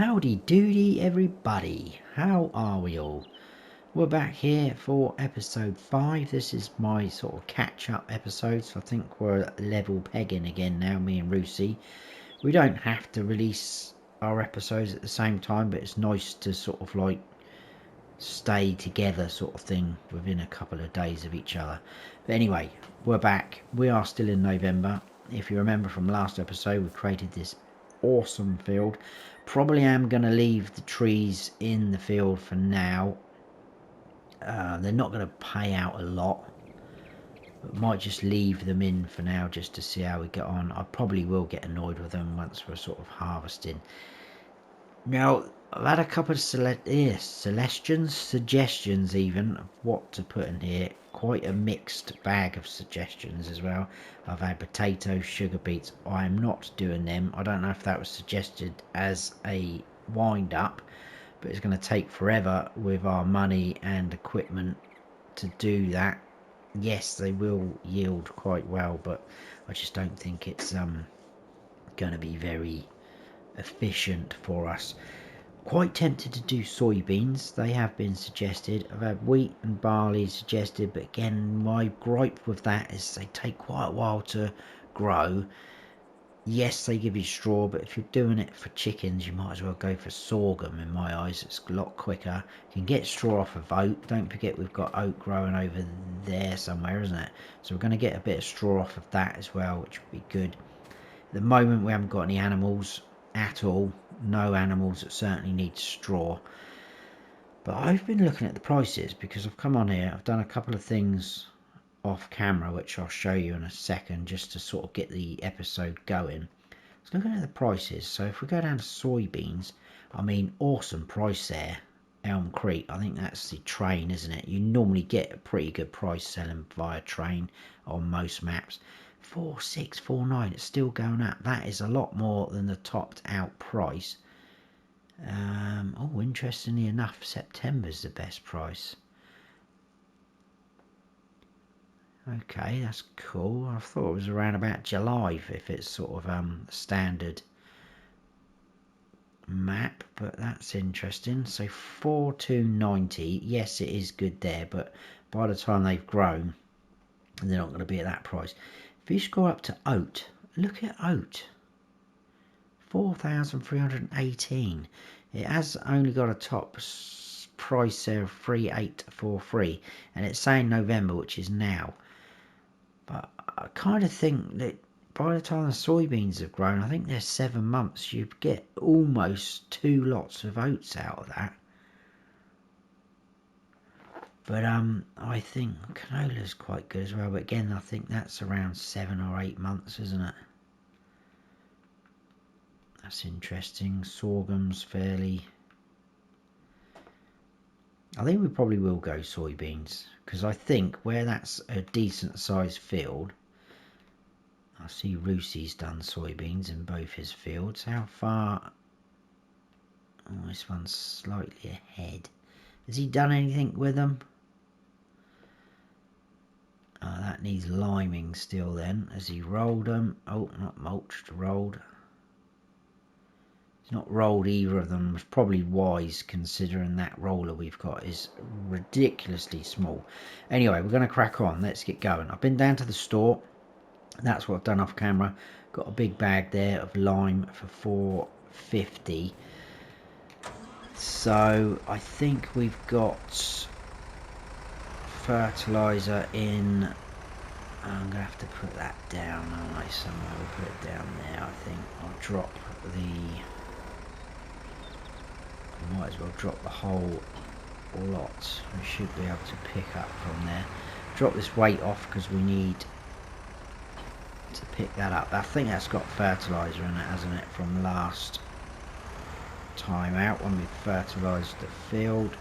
Howdy doody everybody, how are we all? We're back here for episode 5. This is my sort of catch up episode, so I think we're level pegging again now, me and Rusey. We don't have to release our episodes at the same time, but it's nice to sort of like stay together sort of thing within a couple of days of each other. But anyway, we're back. We are still in November. If you remember from last episode, we created this awesome field. Probably am going to leave the trees in the field for now. They're not going to pay out a lot, but might just leave them in for now just to see how we get on. I probably will get annoyed with them once we're sort of harvesting. Now, I've had a couple of suggestions even of what to put in here. Quite a mixed bag of suggestions as well. I've had potatoes, sugar beets. I am not doing them. I don't know if that was suggested as a wind up, but it's going to take forever with our money and equipment to do that. Yes, they will yield quite well, but I just don't think it's going to be very efficient for us. Quite tempted to do soybeans. They have been suggested. I've had wheat and barley suggested, but again, my gripe with that is they take quite a while to grow. Yes, they give you straw, but if you're doing it for chickens, you might as well go for sorghum. In my eyes, it's a lot quicker. You can get straw off of oat. Don't forget we've got oat growing over there somewhere, isn't it? So we're going to get a bit of straw off of that as well, which would be good. At the moment, we haven't got any animals at all. No animals that certainly need straw. But I've been looking at the prices because I've come on here. I've done a couple of things off camera, which I'll show you in a second, just to sort of get the episode going. I was looking at the prices. So if we go down to soybeans, I mean, awesome price there. Elm Creek, I think that's the train, isn't it? You normally get a pretty good price selling via train on most maps. 4649, it's still going up. That is a lot more than the topped out price. Oh, interestingly enough, September's the best price. Okay, that's cool. I thought it was around about July if it's sort of standard map, but that's interesting. So 4290, yes, it is good there, but by the time they've grown, they're not going to be at that price. If you scroll up to oat, look at oat. 4,318. It has only got a top price there of 3,843, and it's saying November, which is now. But I kind of think that by the time the soybeans have grown, I think they're 7 months, you'd get almost 2 lots of oats out of that. But I think canola's quite good as well. But again, I think that's around 7 or 8 months, isn't it? That's interesting. Sorghum's fairly... I think we probably will go soybeans, because I think where that's a decent sized field... I see Rusey's done soybeans in both his fields. How far... Oh, this one's slightly ahead. Has he done anything with them? That needs liming still then. Has he rolled them? Oh, not mulched, rolled. He's not rolled either of them. It's probably wise considering that roller we've got is ridiculously small. Anyway, we're going to crack on. Let's get going. I've been down to the store. That's what I've done off camera. Got a big bag there of lime for $4.50. So I think we've got fertilizer in. I'm gonna have to put that down, aren't I? Somewhere we'll put it down there. I think I'll drop the... I might as well drop the whole lot. We should be able to pick up from there. Drop this weight off because we need to pick that up. I think that's got fertilizer in it, hasn't it, from last time out when we fertilized the field.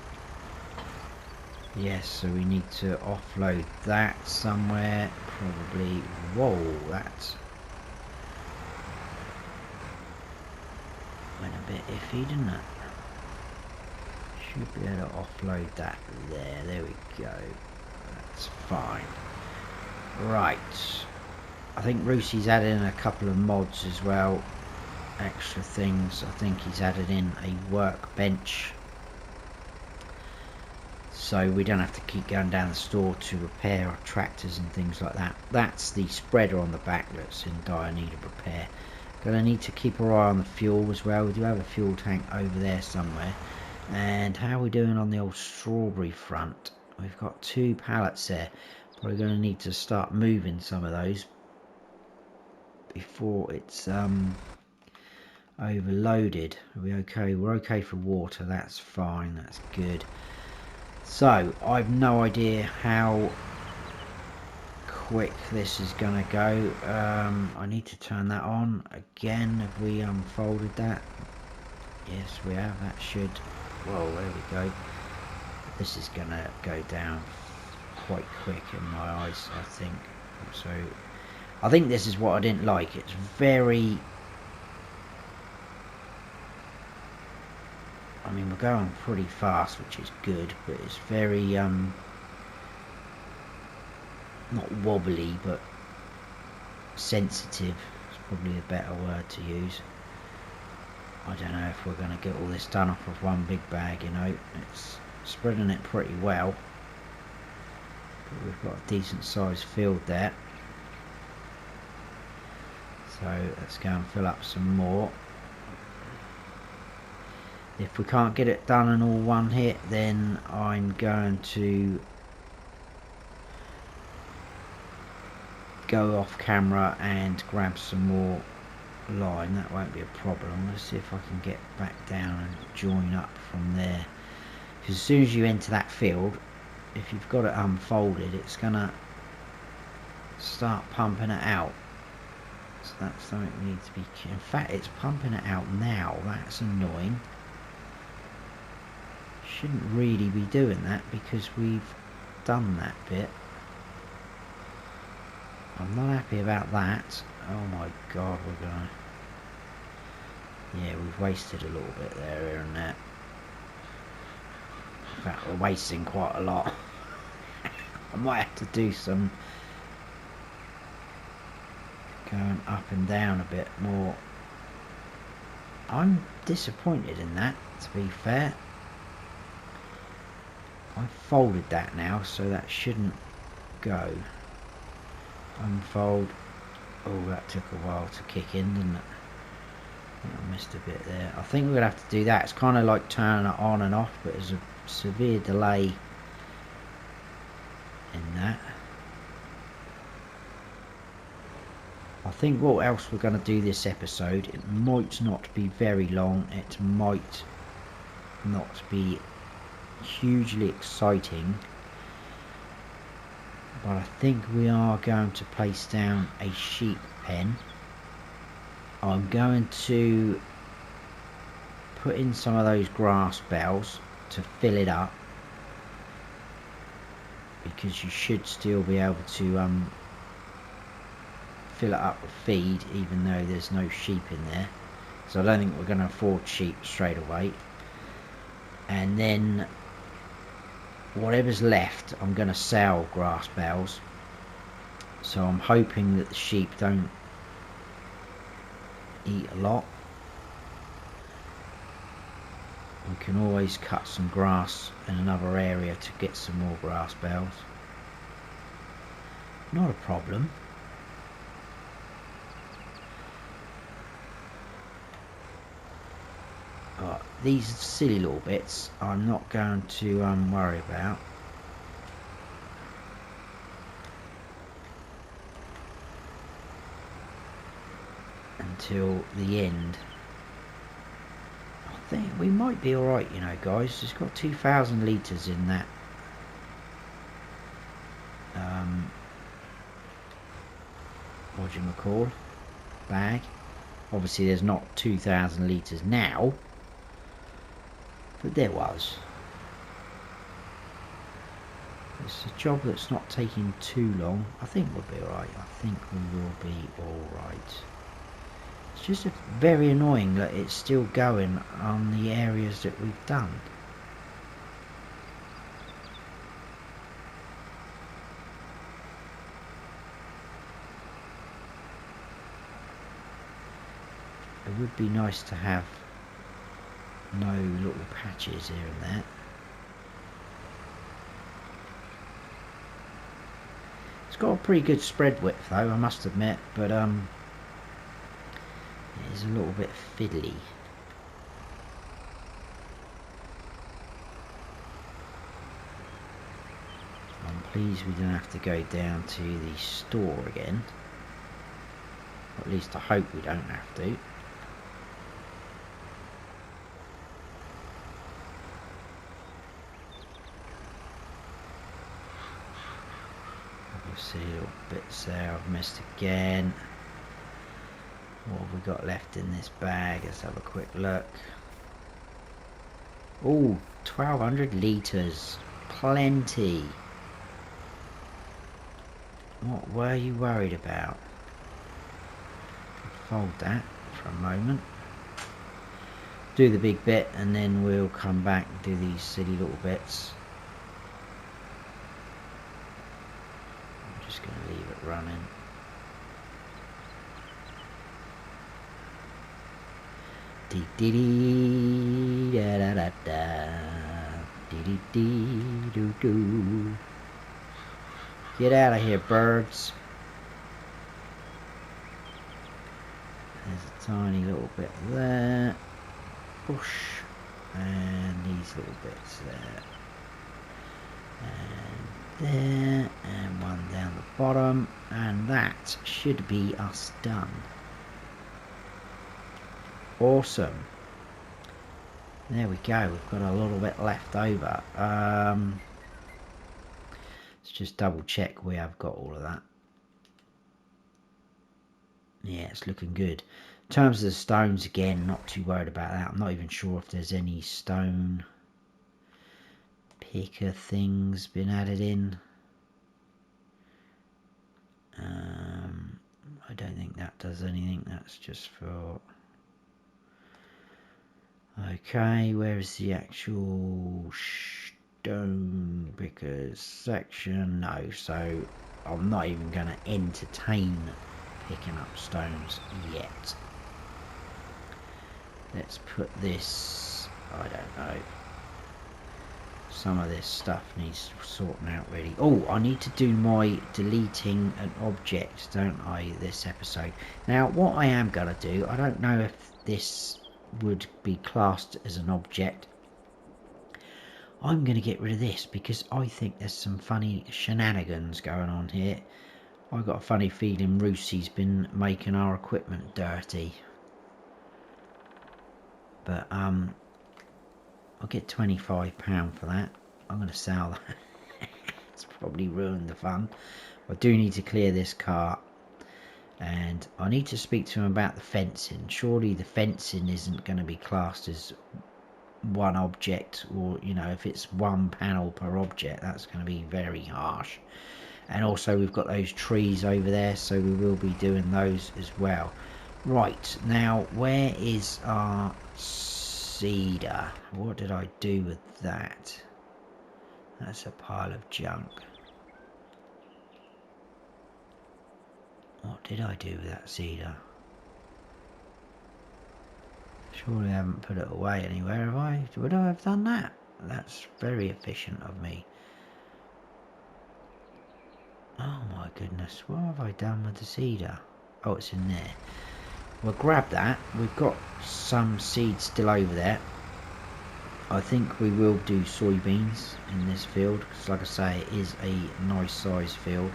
Yes, so we need to offload that somewhere, probably. Whoa, that went a bit iffy, didn't it? Should be able to offload that there we go. That's fine. Right, I think Rusey's added in a couple of mods as well. extra things. I think he's added in a workbench, so we don't have to keep going down the store to repair our tractors and things like that. That's the spreader on the back that's in dire need of repair. Gonna need to keep our eye on the fuel as well. We do have a fuel tank over there somewhere. And how are we doing on the old strawberry front? We've got 2 pallets there. Probably going to need to start moving some of those before it's overloaded. Are we okay? We're okay for water. That's fine. That's good. So I've no idea how quick this is going to go. I need to turn that on again. Have we unfolded that? Yes, we have. That should. Whoa, there we go. This is going to go down quite quick in my eyes, I think. So I think this is what I didn't like. It's very, I mean, we're going pretty fast, which is good, but it's very not wobbly, but sensitive is probably a better word to use. I don't know if we're going to get all this done off of one big bag, you know. It's spreading it pretty well, but we've got a decent sized field there. So let's go and fill up some more. If we can't get it done in all one hit, then I'm going to go off camera and grab some more line. That won't be a problem. Let's see if I can get back down and join up from there, because as soon as you enter that field, if you've got it unfolded, it's gonna start pumping it out. So that's something we need to be. In fact, it's pumping it out now. That's annoying. Shouldn't really be doing that because we've done that bit. I'm not happy about that. Oh my god, we're gonna. Yeah, we've wasted a little bit there, here and there. In fact, we're wasting quite a lot. I might have to do some going up and down a bit more. I'm disappointed in that, to be fair. I've folded that now, so that shouldn't go. Unfold. Oh, that took a while to kick in, didn't it? I think I missed a bit there. I think we're going to have to do that. It's kind of like turning it on and off, but there's a severe delay in that. I think what else we're going to do this episode, it might not be very long, it might not be hugely exciting, but I think we are going to place down a sheep pen. I'm going to put in some of those grass bales to fill it up, because you should still be able to fill it up with feed even though there's no sheep in there. So I don't think we're going to afford sheep straight away. And then whatever's left, I'm going to sell grass bales. So I'm hoping that the sheep don't eat a lot. We can always cut some grass in another area to get some more grass bales. Not a problem. But these silly little bits I'm not going to worry about. Until the end. I think we might be alright, you know, guys. It's got 2,000 litres in that whatchamacall bag. Obviously there's not 2,000 litres now, but there was. It's a job that's not taking too long. I think we'll be alright. I think we will be alright. It's just very annoying that it's still going on the areas that we've done. it would be nice to have no little patches here and there. It's got a pretty good spread width though, I must admit, but it is a little bit fiddly. I'm pleased we don't have to go down to the store again. Or at least I hope we don't have to. See little bits there I've missed again. What have we got left in this bag? Let's have a quick look. Oh, 1200 litres. Plenty. What were you worried about? Fold that for a moment. Do the big bit and then we'll come back and do these silly little bits. Just going to leave it running. Dee dee dee da da da da. Dee dee dee doo doo. Get out of here, birds. There's a tiny little bit there. Push. And these little bits there. And there, and one down the bottom, and that should be us done. Awesome. There we go, we've got a little bit left over. Let's just double check we have got all of that. Yeah, it's looking good. In terms of the stones, again, not too worried about that. I'm not even sure if there's any stone picker things been added in. I don't think that does anything. That's just for... Okay, where is the actual stone pickers section? No, so I'm not even going to entertain picking up stones yet. Let's put this... I don't know. Some of this stuff needs sorting out really. Oh, I need to do my deleting an object, don't I, this episode. Now, what I am going to do, I don't know if this would be classed as an object. I'm going to get rid of this because I think there's some funny shenanigans going on here. I've got a funny feeling Rusey's been making our equipment dirty. But, I'll get £25 for that. I'm going to sell that. It's probably ruined the fun. I do need to clear this cart. And I need to speak to him about the fencing. Surely the fencing isn't going to be classed as one object. Or, you know, if it's one panel per object, that's going to be very harsh. And also we've got those trees over there. So we will be doing those as well. Right, now where is our... cedar? What did I do with that? That's a pile of junk. What did I do with that cedar? Surely I haven't put it away anywhere, have I? Would I have done that? That's very efficient of me. Oh my goodness, what have I done with the cedar? Oh, it's in there. We'll grab that. We've got some seeds still over there. I think we will do soybeans in this field because, like I say, it is a nice size field.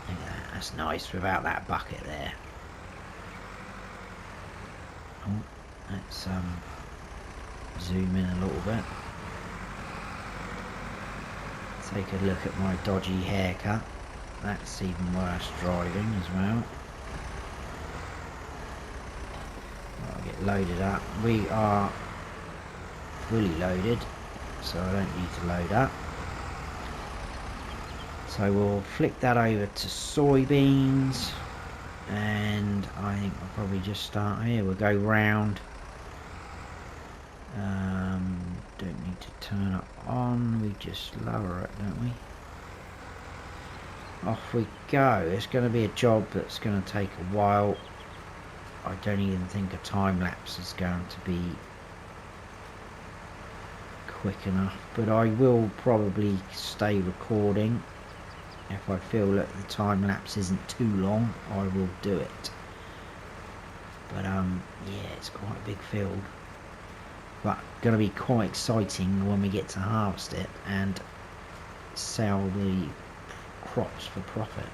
Look at that. That's nice without that bucket there. Oh, let's zoom in a little bit. Take a look at my dodgy haircut. That's even worse driving as well. I'll get loaded up. We are fully loaded, so I don't need to load up. So we'll flick that over to soybeans, and I think I'll probably just start here. We'll go round. Don't need to turn it on, we just lower it, don't we? Off we go. It's going to be a job that's going to take a while. I don't even think a time lapse is going to be quick enough, but I will probably stay recording. If I feel that the time lapse isn't too long, I will do it. But yeah, it's quite a big field, but going to be quite exciting when we get to harvest it and sell the crops for profit.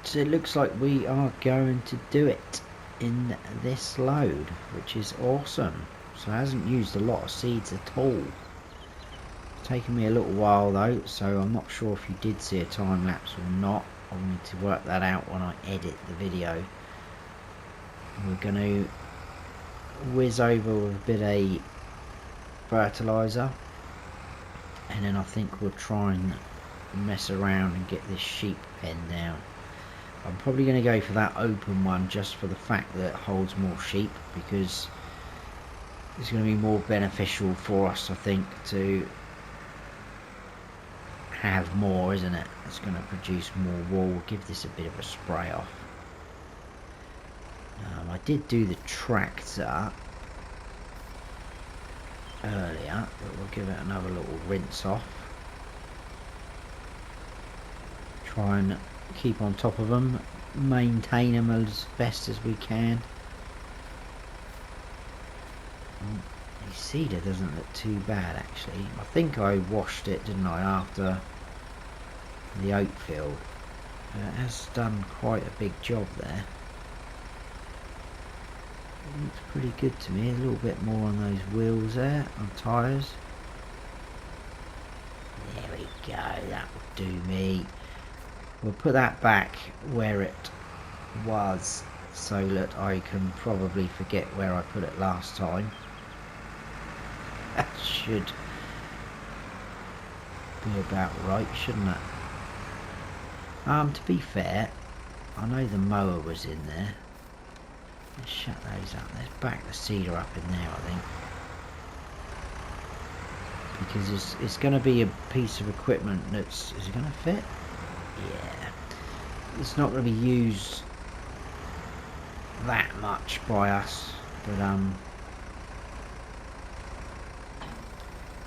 So it looks like we are going to do it in this load, which is awesome. So it hasn't used a lot of seeds at all. It's taken me a little while though, so I'm not sure if you did see a time lapse or not. I'll need to work that out when I edit the video. We're going to whiz over with a bit of fertilizer, and then I think we'll try and mess around and get this sheep pen down. I'm probably going to go for that open one just for the fact that it holds more sheep, because it's going to be more beneficial for us, I think, to have more, isn't it? It's going to produce more wool. We'll give this a bit of a spray off. I did do the tractor earlier, but we'll give it another little rinse off. Try and keep on top of them, maintain them as best as we can. The cedar doesn't look too bad actually. I think I washed it, didn't I, after the oat field. It has done quite a big job there. It looks pretty good to me. A little bit more on those wheels there, on tyres. There we go, that will do me. We'll put that back where it was so that I can probably forget where I put it last time. That should be about right, shouldn't it? To be fair, I know the mower was in there. Let's shut those up. Let's back the cedar up in there, I think. Because it's going to be a piece of equipment that's... Is it going to fit? Yeah. It's not going to be used that much by us. But, we'll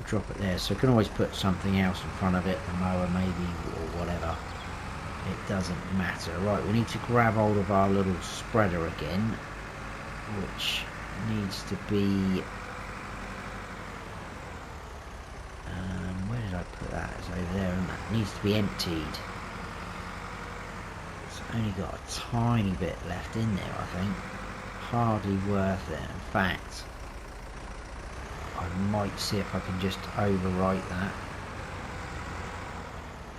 drop it there. So we can always put something else in front of it. A mower maybe, or whatever. It doesn't matter. Right, we need to grab hold of our little spreader again. Which needs to be... where did I put that? It's over there, and that needs to be emptied. It's only got a tiny bit left in there, I think. Hardly worth it. In fact, I might see if I can just overwrite that.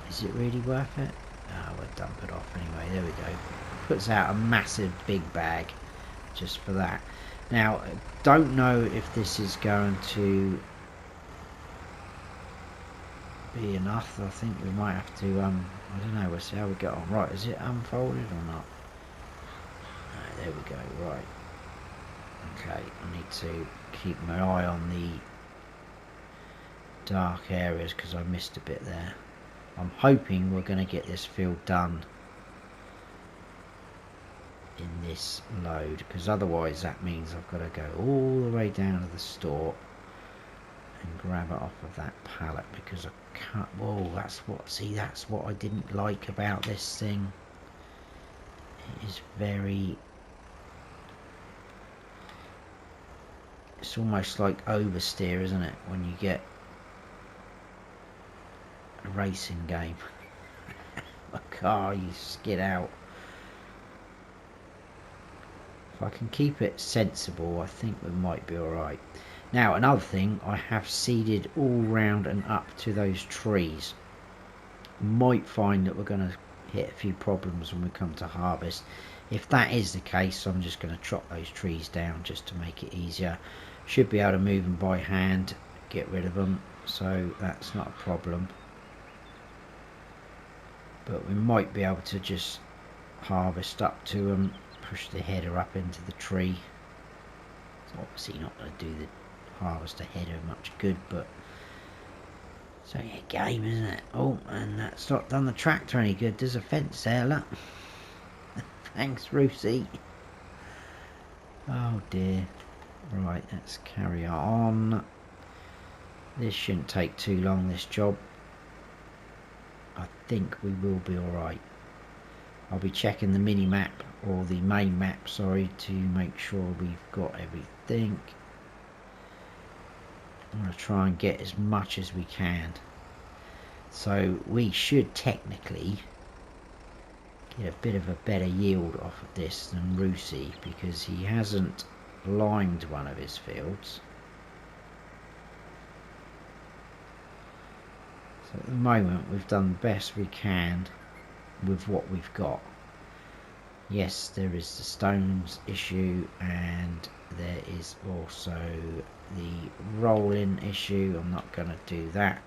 Is it really worth it? Oh, we'll dump it off anyway. There we go. Puts out a massive big bag just for that. Now, don't know if this is going to be enough. I think we might have to, I don't know, we'll see how we get on. Right, is it unfolded or not? No, there we go, right. Okay, I need to keep my eye on the dark areas because I missed a bit there. I'm hoping we're going to get this field done in this load, because otherwise that means I've got to go all the way down to the store and grab it off of that pallet, because I can't... Whoa, that's what... See, that's what I didn't like about this thing. It is very... It's almost like oversteer, isn't it, when you get a racing game. A car, you skid out. If I can keep it sensible, I think we might be alright. Now, another thing, I have seeded all round and up to those trees. Might find that we're going to hit a few problems when we come to harvest. If that is the case, I'm just going to chop those trees down just to make it easier. Should be able to move them by hand, get rid of them, so that's not a problem. But we might be able to just harvest up to them, push the header up into the tree. It's obviously not going to do the harvester header much good, but so yeah, game, isn't it? Oh, and that's not done the tractor any good. There's a fence there, look. Thanks, Rusey. Oh dear. Right, let's carry on. This shouldn't take too long, this job. I think we will be alright. I'll be checking the mini map, or the main map, sorry, to make sure we've got everything. I'm going to try and get as much as we can. So we should technically get a bit of a better yield off of this than Rusey, because he hasn't limed one of his fields. So at the moment we've done the best we can with what we've got. Yes, there is the stones issue, and there is also the rolling issue. I'm not going to do that.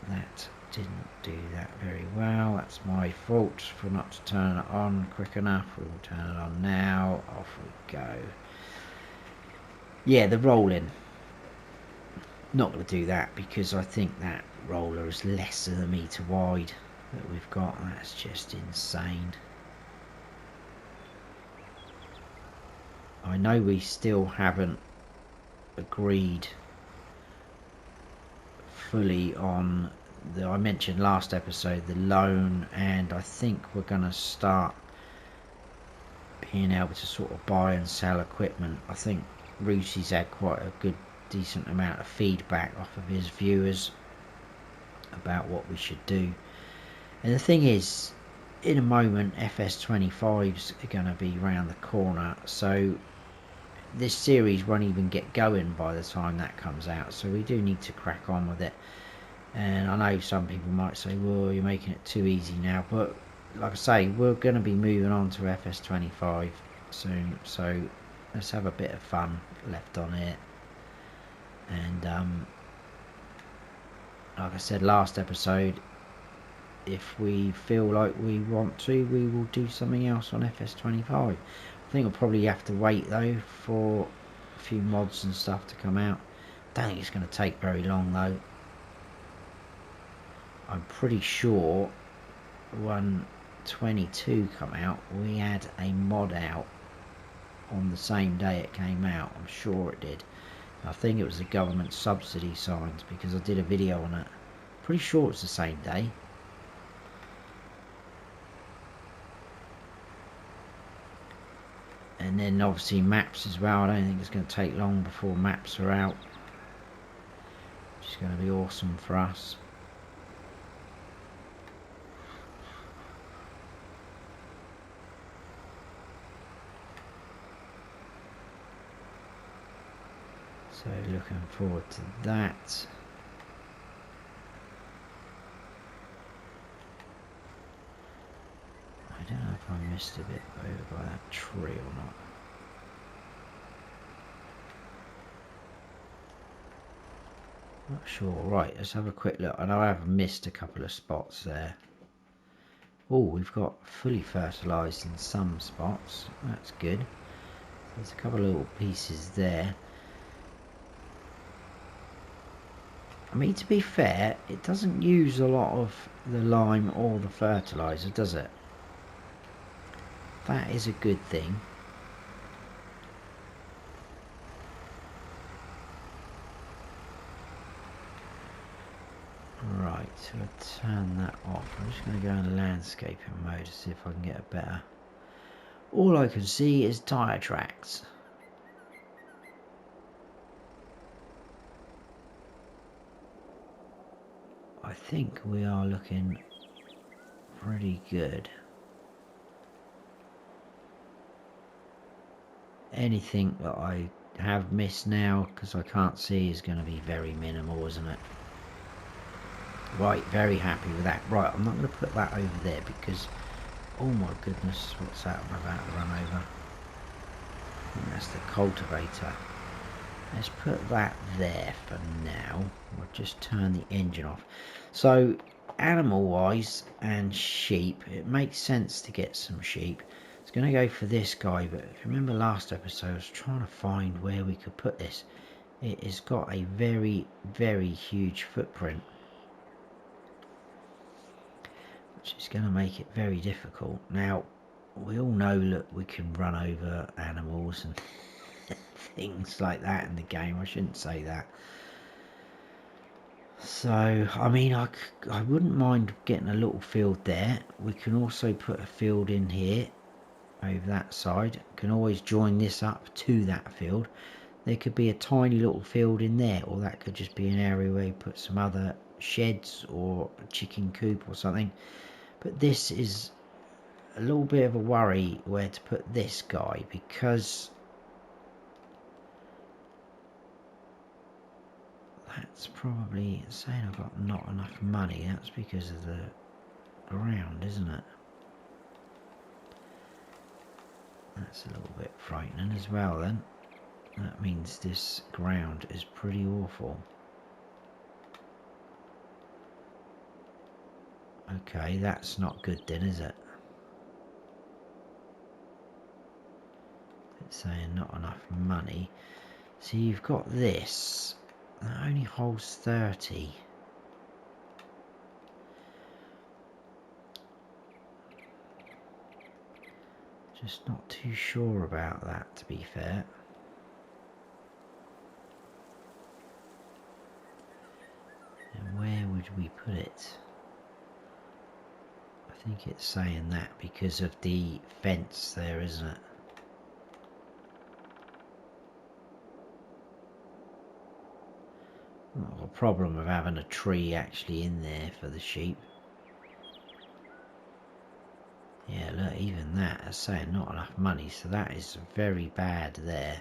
That didn't do that very well. That's my fault for not to turn it on quick enough. We will turn it on now. Off we go. Yeah, the rolling. Not going to do that, because I think that roller is less than a metre wide that we've got. That's just insane. I know we still haven't agreed fully on the, I mentioned last episode, the loan, and I think we're going to start being able to sort of buy and sell equipment. I think Rusey's had quite a good decent amount of feedback off of his viewers about what we should do. And the thing is, in a moment FS25s are going to be around the corner, so this series won't even get going by the time that comes out, so we do need to crack on with it. And I know some people might say, well, you're making it too easy now, but like I say, we're going to be moving on to FS25 soon, so let's have a bit of fun left on it. And like I said last episode, if we feel like we want to, we will do something else on FS25. I think we'll probably have to wait though for a few mods and stuff to come out. Don't think it's going to take very long though. I'm pretty sure when 22 come out, we had a mod out on the same day it came out. I'm sure it did. I think it was the government subsidy signs, because I did a video on it. Pretty sure it's the same day. And then obviously maps as well. I don't think it's going to take long before maps are out, which is going to be awesome for us. So looking forward to that. I don't know if I missed a bit over by that tree or not. Not sure. Right, let's have a quick look. I know I have missed a couple of spots there. Oh, we've got fully fertilised in some spots. That's good. There's a couple of little pieces there. I mean, to be fair, it doesn't use a lot of the lime or the fertiliser, does it? That is a good thing. Right, so I'll turn that off. I'm just going to go in landscaping mode to see if I can get a better... All I can see is tyre tracks. I think we are looking pretty good. Anything that I have missed now, because I can't see, is going to be very minimal, isn't it? Right, very happy with that. Right, I'm not going to put that over there because, oh my goodness, what's that I'm about to run over? I think that's the cultivator. Let's put that there for now. We'll just turn the engine off. So, animal-wise and sheep, it makes sense to get some sheep. It's going to go for this guy, but if you remember last episode, I was trying to find where we could put this. It has got a very, very huge footprint, which is going to make it very difficult. Now, we all know that we can run over animals and things like that in the game. I shouldn't say that. So, I mean, I wouldn't mind getting a little field there. We can also put a field in here over that side. Can always join this up to that field. There could be a tiny little field in there, or that could just be an area where you put some other sheds or a chicken coop or something. But this is a little bit of a worry where to put this guy, because that's probably saying I've got not enough money. That's because of the ground, isn't it? That's a little bit frightening as well then. That means this ground is pretty awful. Okay, that's not good then, is it? It's saying not enough money. So you've got this. That only holds 30. Just not too sure about that, to be fair. And where would we put it? I think it's saying that because of the fence there, isn't it? Not a problem of having a tree actually in there for the sheep. Yeah, look, even that is saying not enough money, so that is very bad there.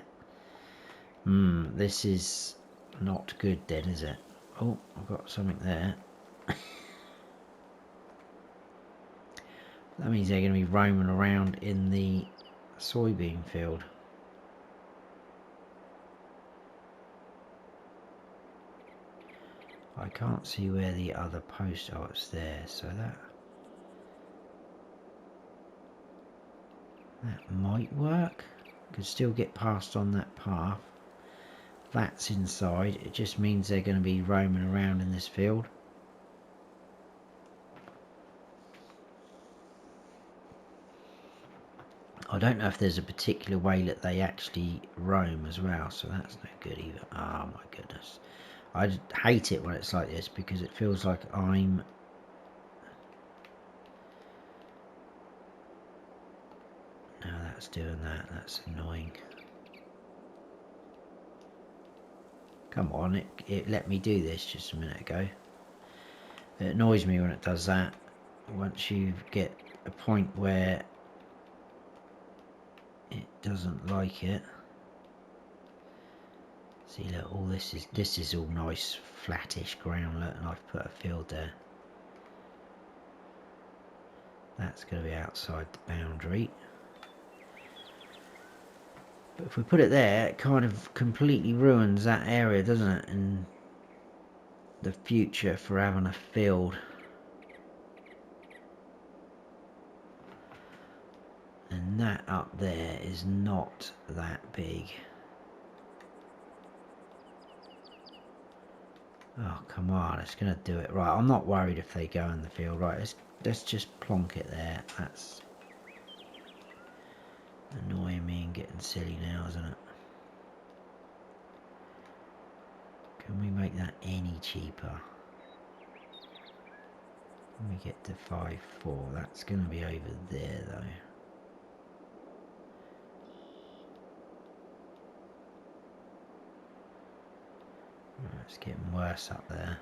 This is not good then, is it? Oh, I've got something there. That means they're going to be roaming around in the soybean field. I can't see where the other post, oh it's there, so that might work. Could still get past on that path. That's inside, it just means they're going to be roaming around in this field. I don't know if there's a particular way that they actually roam as well, so that's no good either. Oh my goodness. I hate it when it's like this because it feels like I'm... No, that's doing that. That's annoying. Come on, it let me do this just a minute ago. It annoys me when it does that. Once you get a point where it doesn't like it. See, look, all this is all nice flattish ground, look, and I've put a field there. That's going to be outside the boundary. But if we put it there, it kind of completely ruins that area, doesn't it? In the future for having a field. And that up there is not that big. Oh, come on, it's going to do it. Right, I'm not worried if they go in the field. Right, let's just plonk it there. That's annoying me and getting silly now, isn't it? Can we make that any cheaper? When we get to 5.4, that's going to be over there though. Right, it's getting worse up there.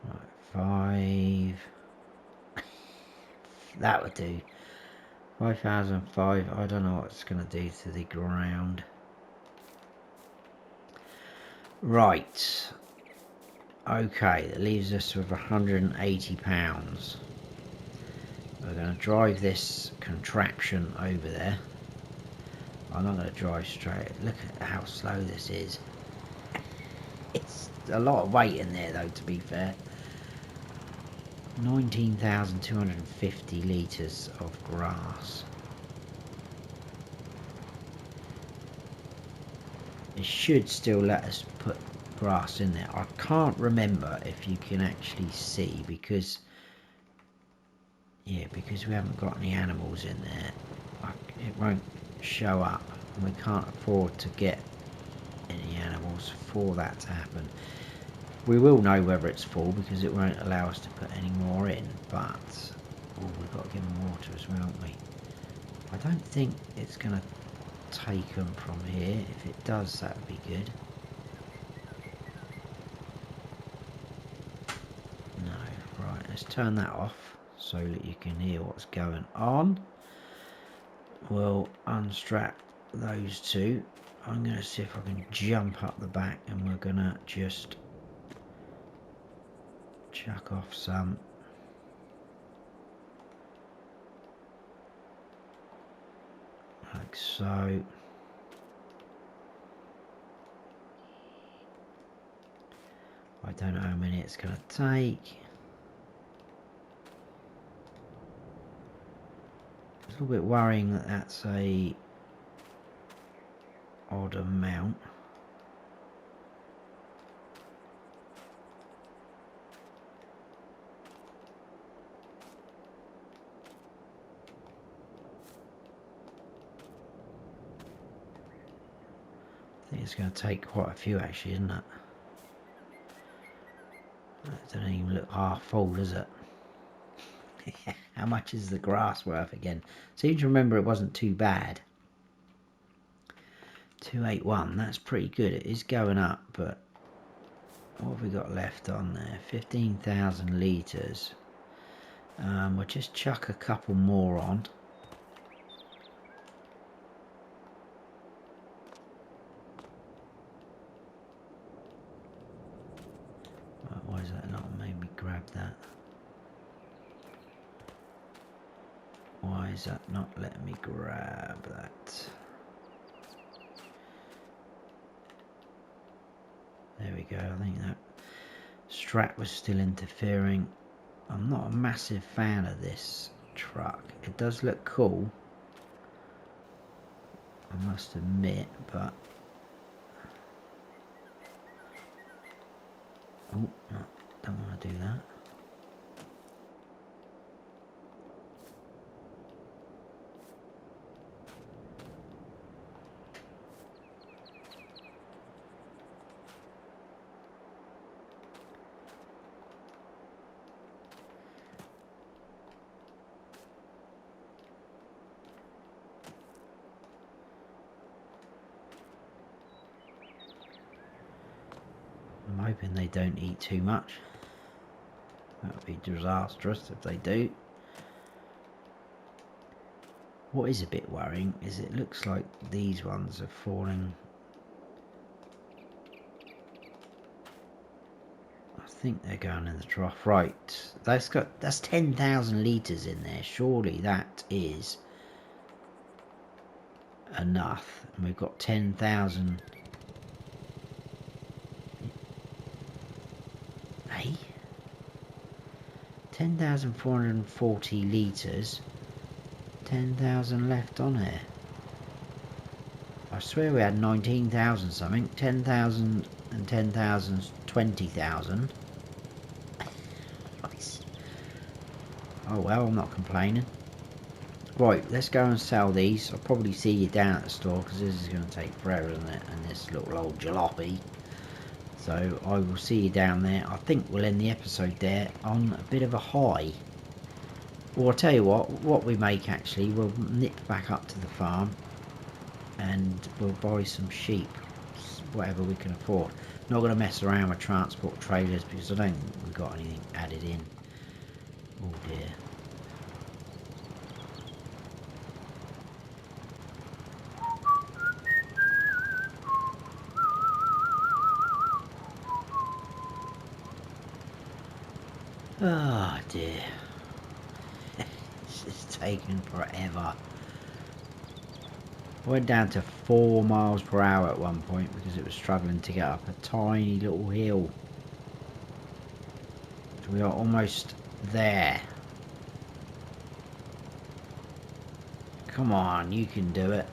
Right, 5. That would do. 5,005. I don't know what it's going to do to the ground. Right. Okay, that leaves us with £180. We're going to drive this contraption over there. I'm not going to drive straight. Look at how slow this is. It's a lot of weight in there though, to be fair. 19,250 litres of grass. It should still let us put grass in there. I can't remember if you can actually see because because we haven't got any animals in there, it won't show up and we can't afford to get any animals for that to happen. We will know whether it's full because it won't allow us to put any more in, but we've got to give them water as well, haven't we? I don't think it's going to take them from here. If it does, that would be good. No, right, let's turn that off so that you can hear what's going on. We'll unstrap those two. I'm going to see if I can jump up the back and we're going to just chuck off some like so. I don't know how many it's going to take. It's a little bit worrying that that's a odd amount. I think it's going to take quite a few actually, isn't it? That doesn't even look half full, does it? How much is the grass worth again? Seem to remember it wasn't too bad. 281, that's pretty good. It is going up, but what have we got left on there? 15,000 litres. We'll just chuck a couple more on. Why is that not made me grab that? is that not letting me grab that? There we go. I think that strap was still interfering. I'm not a massive fan of this truck. It does look cool, I must admit, but oh no, don't want to do that. I'm hoping they don't eat too much. That would be disastrous if they do. What is a bit worrying is it looks like these ones are falling. I think they're going in the trough. Right, that's 10,000 litres in there. Surely that is enough. And we've got 10,000. Hey? 10,440 litres. 10,000 left on here. I swear we had 19,000 something. 10,000 and 10,000, 20,000. Oh well, I'm not complaining. Right, let's go and sell these. I'll probably see you down at the store because this is going to take forever, isn't it? And this little old jalopy. So I will see you down there. I think we'll end the episode there on a bit of a high. Well, I'll tell you what we make actually, we'll nip back up to the farm and we'll buy some sheep, whatever we can afford. Not going to mess around with transport trailers because I don't think we've got anything added in. Oh dear. Oh dear. It's taken forever. I went down to 4 miles per hour at one point because it was struggling to get up a tiny little hill. So we are almost there. Come on, you can do it.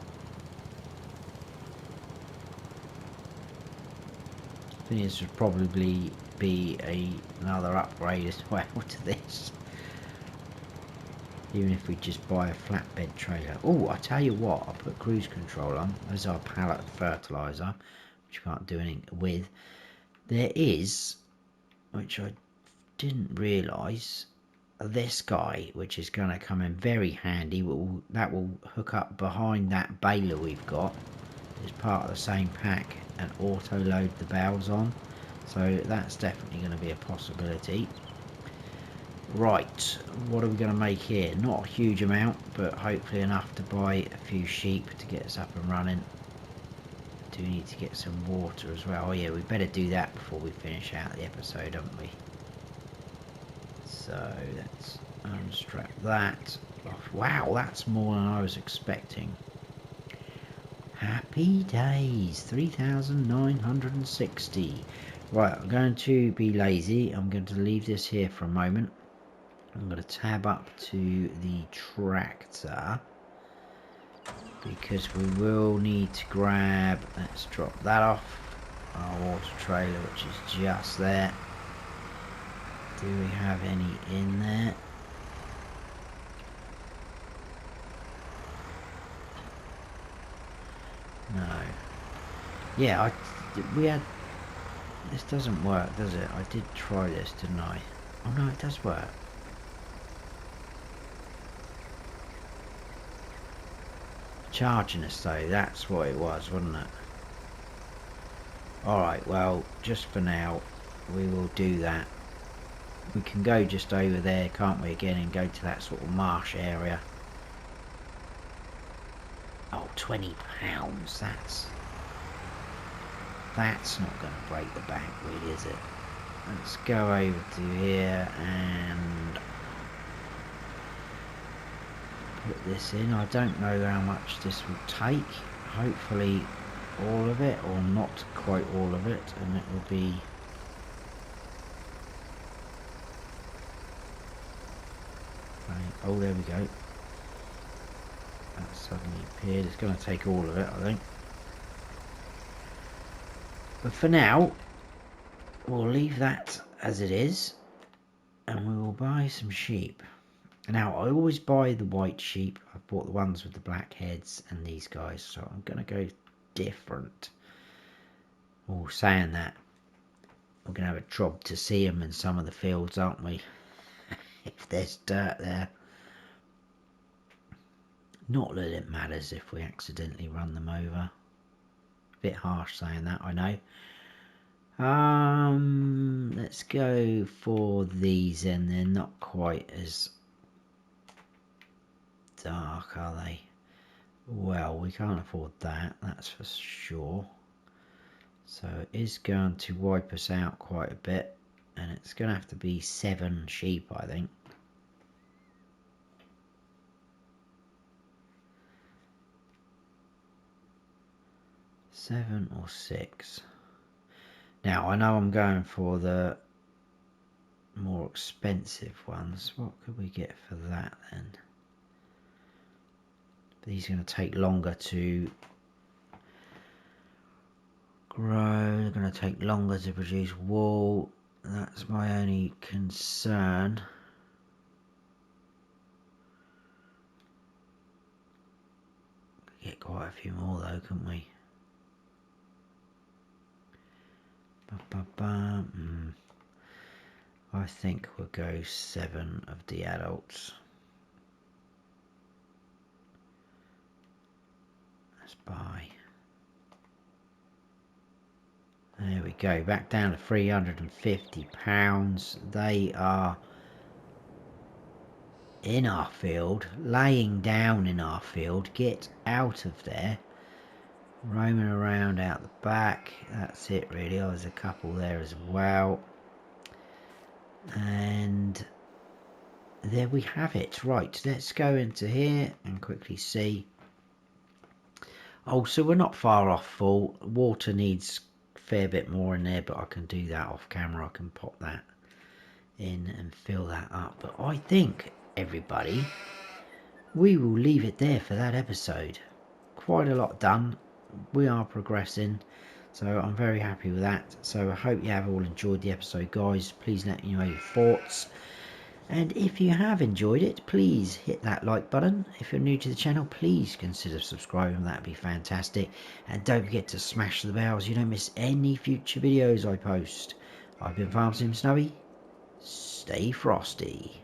I think this would probably be another upgrade as well to this. Even if we just buy a flatbed trailer. Oh, I tell you what, I'll put cruise control on. There's our pallet of fertiliser, which you can't do anything with. There is, which I didn't realise, this guy, which is going to come in very handy. That will hook up behind that baler we've got. It's part of the same pack and auto load the bales on. So that's definitely going to be a possibility. Right, what are we going to make here? Not a huge amount, but hopefully enough to buy a few sheep to get us up and running. Do need to get some water as well. Oh yeah, we better do that before we finish out the episode, haven't we? So let's unstrap that. Oh, wow, that's more than I was expecting. Happy days, 3,960. Right, I'm going to be lazy. I'm going to leave this here for a moment. I'm going to tab up to the tractor because we will need to grab, let's drop that off, our water trailer, which is just there. Do we have any in there? No. Yeah, we had, this doesn't work, does it? I did try this, didn't I? Oh no, it does work. Charging us though, that's what it was, wasn't it? Alright, well, just for now, we will do that. We can go just over there, can't we, again, and go to that sort of marsh area. Oh, £20, that's not going to break the bank, really, is it? Let's go over to here and put this in. I don't know how much this will take. Hopefully all of it, or not quite all of it, and it will be oh, there we go. That suddenly appeared. It's going to take all of it, I think. But for now, we'll leave that as it is, and we will buy some sheep. Now, I always buy the white sheep. I've bought the ones with the black heads and these guys, so I'm going to go different. Oh, saying that, we're going to have a job to see them in some of the fields, aren't we? If there's dirt there. Not that it matters if we accidentally run them over. Bit harsh saying that, I know. Let's go for these, and they're not quite as dark, are they? Well, we can't afford that, that's for sure. So it is going to wipe us out quite a bit, and it's going to have to be 7 sheep, I think. Seven or 6. Now, I know I'm going for the more expensive ones. What could we get for that then? These are going to take longer to grow. They're going to take longer to produce wool. That's my only concern. Get quite a few more though, couldn't we? I think we'll go 7 of the adults. Let's buy. There we go, back down to £350. They are in our field, laying down in our field. Get out of there. Roaming around out the back. That's it really. Oh, there's a couple there as well. And there we have it. Right, let's go into here and quickly see. Oh, so we're not far off full. Water needs a fair bit more in there, but I can do that off camera. I can pop that in and fill that up. But I think, everybody, we will leave it there for that episode. Quite a lot done. We are progressing, so I'm very happy with that. So I hope you have all enjoyed the episode, guys. Please let me know your thoughts, and if you have enjoyed it, please hit that like button. If you're new to the channel, please consider subscribing. That'd be fantastic, and don't forget to smash the bell so you don't miss any future videos I post. I've been Farm Sim Snowy. Stay frosty.